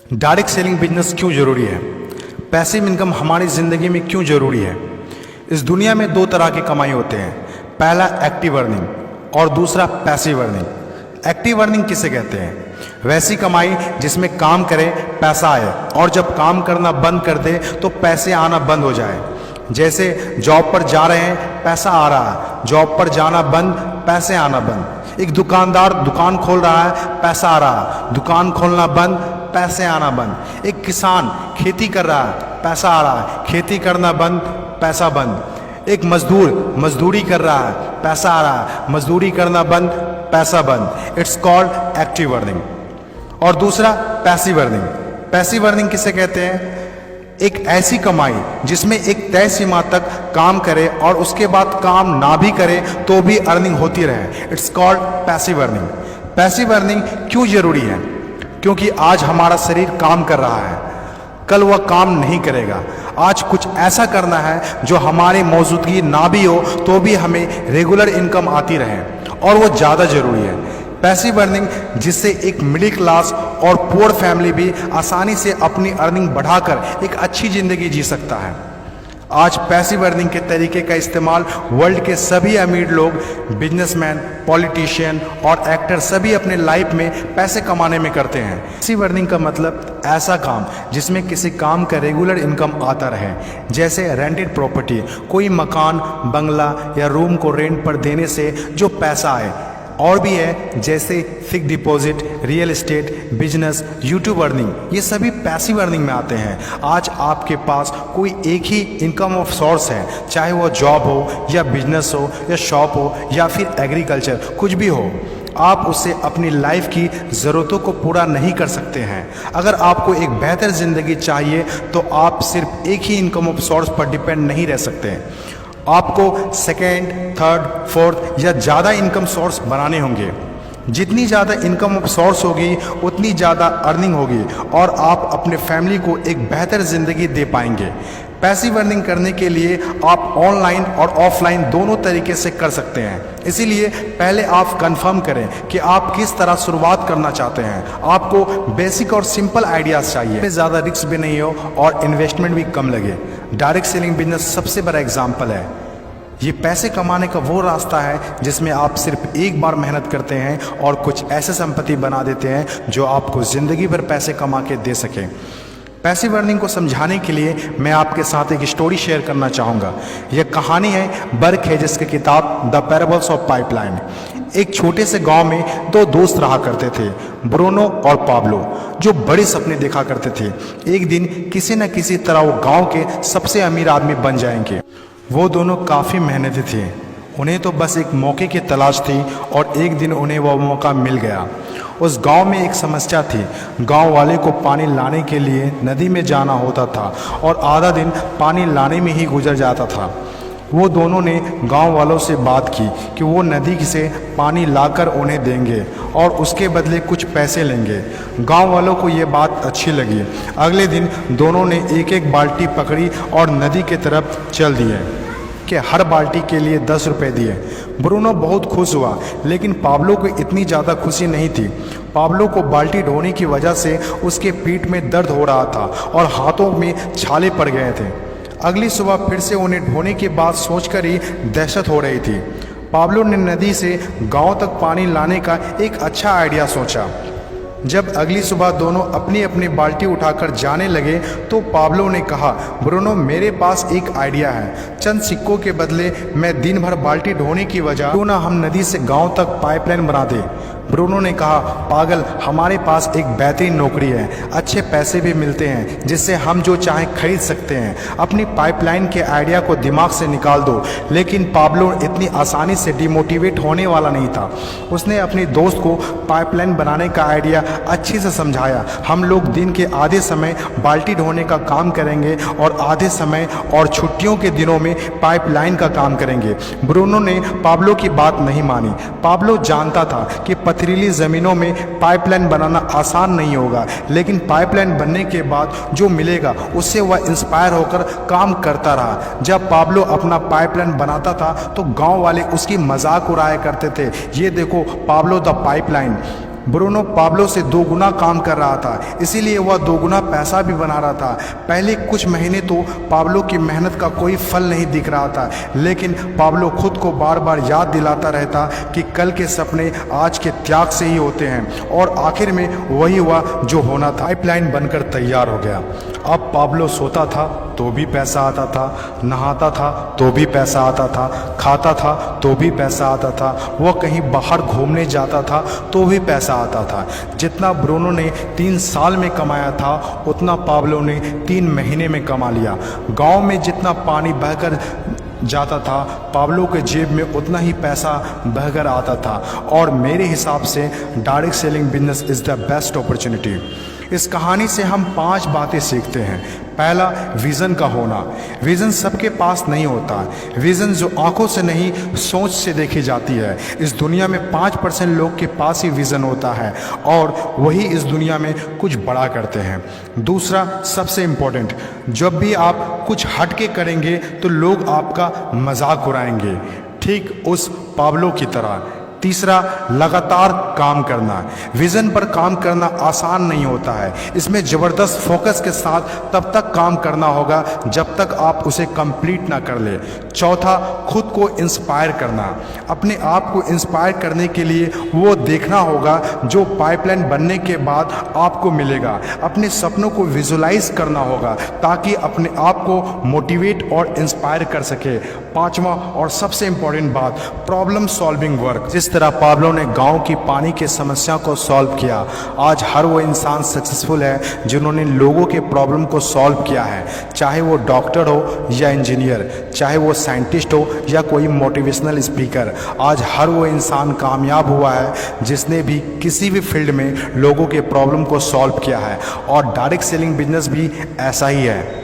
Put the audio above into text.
Direct selling business क्यों ज़रूरी है? पैसिव इनकम हमारी ज़िंदगी में क्यों ज़रूरी है? इस दुनिया में दो तरह की कमाई होते हैं, पहला एक्टिव अर्निंग और दूसरा पैसिव अर्निंग। एक्टिव अर्निंग किसे कहते हैं? वैसी कमाई जिसमें काम करें पैसा आए और जब काम करना बंद कर दे तो पैसे आना बंद हो जाए। जैसे जॉब पर जा रहे हैं पैसा आ रहा है, जॉब पर जाना बंद पैसे आना बंद। एक दुकानदार दुकान खोल रहा है पैसा आ रहा है, दुकान खोलना बंद पैसे आना बंद। एक किसान खेती कर रहा है पैसा आ रहा है, खेती करना बंद पैसा बंद। एक मजदूर मजदूरी कर रहा है पैसा आ रहा है, मजदूरी करना बंद पैसा बंद। It's called active earning. और दूसरा पैसिव अर्निंग। पैसिव अर्निंग किसे कहते हैं? एक ऐसी कमाई जिसमें एक तय सीमा तक काम करे और उसके बाद काम ना भी करे तो भी अर्निंग होती रहे। It's called passive earning. Passive earning क्यों जरूरी है? क्योंकि आज हमारा शरीर काम कर रहा है, कल वह काम नहीं करेगा। आज कुछ ऐसा करना है जो हमारी मौजूदगी ना भी हो तो भी हमें रेगुलर इनकम आती रहे, और वो ज़्यादा ज़रूरी है। पैसिव अर्निंग जिससे एक मिडिल क्लास और पुअर फैमिली भी आसानी से अपनी अर्निंग बढ़ाकर एक अच्छी ज़िंदगी जी सकता है। आज पैसिव अर्निंग के तरीके का इस्तेमाल वर्ल्ड के सभी अमीर लोग, बिजनेसमैन, पॉलिटिशियन और एक्टर सभी अपने लाइफ में पैसे कमाने में करते हैं। पैसिव अर्निंग का मतलब ऐसा काम जिसमें किसी काम का रेगुलर इनकम आता रहे, जैसे रेंटेड प्रॉपर्टी, कोई मकान, बंगला या रूम को रेंट पर देने से जो पैसा आए। और भी है जैसे fix deposit, real estate, business, YouTube earning, ये सभी पैसिव अर्निंग में आते हैं। आज आपके पास कोई एक ही इनकम ऑफ सोर्स है, चाहे वो जॉब हो या बिजनेस हो या शॉप हो या फिर एग्रीकल्चर, कुछ भी हो। आप उससे अपनी लाइफ की ज़रूरतों को पूरा नहीं कर सकते हैं। अगर आपको एक बेहतर ज़िंदगी चाहिए तो आप सिर्फ एक ही इनकम ऑफ सोर्स पर डिपेंड नहीं रह सकते। आपको सेकेंड, थर्ड, फोर्थ या ज़्यादा इनकम सोर्स बनाने होंगे। जितनी ज़्यादा इनकम ऑफ सोर्स होगी उतनी ज़्यादा अर्निंग होगी और आप अपने फैमिली को एक बेहतर ज़िंदगी दे पाएंगे। पैसिव अर्निंग करने के लिए आप ऑनलाइन और ऑफलाइन दोनों तरीके से कर सकते हैं। इसीलिए पहले आप कंफर्म करें कि आप किस तरह शुरुआत करना चाहते हैं। आपको बेसिक और सिंपल आइडियाज़ चाहिए, ज़्यादा रिस्क भी नहीं हो और इन्वेस्टमेंट भी कम लगे। डायरेक्ट सेलिंग बिजनेस सबसे बड़ा एग्जाम्पल है। ये पैसे कमाने का वो रास्ता है जिसमें आप सिर्फ एक बार मेहनत करते हैं और कुछ ऐसे संपत्ति बना देते हैं जो आपको ज़िंदगी भर पैसे कमा के दे सकें। पैसिव अर्निंग को समझाने के लिए मैं आपके साथ एक स्टोरी शेयर करना चाहूँगा। यह कहानी है बर्क हेजेस की किताब द पैराबल्स ऑफ पाइपलाइन। एक छोटे से गांव में दो दोस्त रहा करते थे, ब्रूनो और पाब्लो, जो बड़े सपने देखा करते थे। एक दिन किसी न किसी तरह वो गांव के सबसे अमीर आदमी बन जाएंगे। वो दोनों काफ़ी मेहनती थे, उन्हें तो बस एक मौके की तलाश थी और एक दिन उन्हें वह मौका मिल गया। उस गांव में एक समस्या थी। गांव वाले को पानी लाने के लिए नदी में जाना होता था और आधा दिन पानी लाने में ही गुजर जाता था। वो दोनों ने गांव वालों से बात की कि वो नदी से पानी लाकर उन्हें देंगे और उसके बदले कुछ पैसे लेंगे। गांव वालों को ये बात अच्छी लगी। अगले दिन दोनों ने एक एक बाल्टी पकड़ी और नदी की तरफ चल दिए कि हर बाल्टी के लिए 10 रुपये दिए। ब्रूनो बहुत खुश हुआ, लेकिन पाब्लो को इतनी ज़्यादा खुशी नहीं थी। पाब्लो को बाल्टी ढोने की वजह से उसके पीठ में दर्द हो रहा था और हाथों में छाले पड़ गए थे। अगली सुबह फिर से उन्हें ढोने की बात सोचकर ही दहशत हो रही थी। पाब्लो ने नदी से गांव तक पानी लाने का एक अच्छा आइडिया सोचा। जब अगली सुबह दोनों अपनी अपनी बाल्टी उठाकर जाने लगे तो पाब्लो ने कहा, ब्रूनो मेरे पास एक आइडिया है। चंद सिक्कों के बदले मैं दिन भर बाल्टी ढोने की वजह क्यों ना हम नदी से गांव तक पाइपलाइन बना दें। ब्रूनो ने कहा, पागल, हमारे पास एक बेहतरीन नौकरी है, अच्छे पैसे भी मिलते हैं जिससे हम जो चाहें खरीद सकते हैं। अपनी पाइपलाइन के आइडिया को दिमाग से निकाल दो। लेकिन पाब्लो इतनी आसानी से डिमोटिवेट होने वाला नहीं था। उसने अपने दोस्त को पाइपलाइन बनाने का आइडिया अच्छे से समझाया। हम लोग दिन के आधे समय बाल्टी ढोने का काम करेंगे और आधे समय और छुट्टियों के दिनों में पाइपलाइन का काम करेंगे। ब्रूनो ने पाब्लो की बात नहीं मानी। पाब्लो जानता था कि पथरीली ज़मीनों में पाइपलाइन बनाना आसान नहीं होगा, लेकिन पाइपलाइन बनने के बाद जो मिलेगा उससे वह इंस्पायर होकर काम करता रहा। जब पाब्लो अपना पाइपलाइन बनाता था तो गांव वाले उसकी मजाक उड़ाया करते थे, ये देखो Pablo the pipeline. Bruno Pablo से 2 गुना काम कर रहा था, इसीलिए वह 2 गुना पैसा भी बना रहा था। पहले कुछ महीने तो पाब्लो की मेहनत का कोई फल नहीं दिख रहा था, लेकिन पाब्लो खुद को बार बार याद दिलाता रहता कि कल के सपने आज के त्याग से ही होते हैं, और आखिर में वही हुआ जो होना था। पाइपलाइन बनकर तैयार हो गया। अब पाब्लो सोता था तो भी पैसा आता था, नहाता था तो भी पैसा आता था, खाता था तो भी पैसा आता था, वह कहीं बाहर घूमने जाता था तो भी पैसा आता था। जितना ब्रूनो ने 3 साल में कमाया था उतना पाब्लो ने 3 महीने में कमा लिया। गांव में जितना पानी बहकर जाता था, पाब्लो के जेब में उतना ही पैसा बहकर आता था। और मेरे हिसाब से direct selling business is the best opportunity. इस कहानी से हम 5 बातें सीखते हैं। पहला, विज़न का होना। विज़न सबके पास नहीं होता। विज़न जो आंखों से नहीं सोच से देखी जाती है। इस दुनिया में 5% लोग के पास ही विज़न होता है और वही इस दुनिया में कुछ बड़ा करते हैं। दूसरा, सबसे इम्पोर्टेंट, जब भी आप कुछ हटके करेंगे तो लोग आपका मजाक उड़ाएंगे, ठीक उस पाब्लो की तरह। तीसरा, लगातार काम करना। विज़न पर काम करना आसान नहीं होता है। इसमें ज़बरदस्त फोकस के साथ तब तक काम करना होगा जब तक आप उसे कंप्लीट ना कर ले। चौथा, खुद को इंस्पायर करना। अपने आप को इंस्पायर करने के लिए वो देखना होगा जो पाइपलाइन बनने के बाद आपको मिलेगा। अपने सपनों को विजुलाइज करना होगा ताकि अपने आप को मोटिवेट और इंस्पायर कर सके। पांचवा और सबसे इम्पोर्टेंट बात, प्रॉब्लम सॉल्विंग वर्क। जिस तरह पाब्लो ने गांव की पानी की समस्या को सॉल्व किया, आज हर वो इंसान सक्सेसफुल है जिन्होंने लोगों के प्रॉब्लम को सॉल्व किया है। चाहे वो डॉक्टर हो या इंजीनियर, चाहे वो साइंटिस्ट हो या कोई मोटिवेशनल स्पीकर, आज हर वो इंसान कामयाब हुआ है जिसने भी किसी भी फील्ड में लोगों के प्रॉब्लम को सॉल्व किया है। और डायरेक्ट सेलिंग बिजनेस भी ऐसा ही है।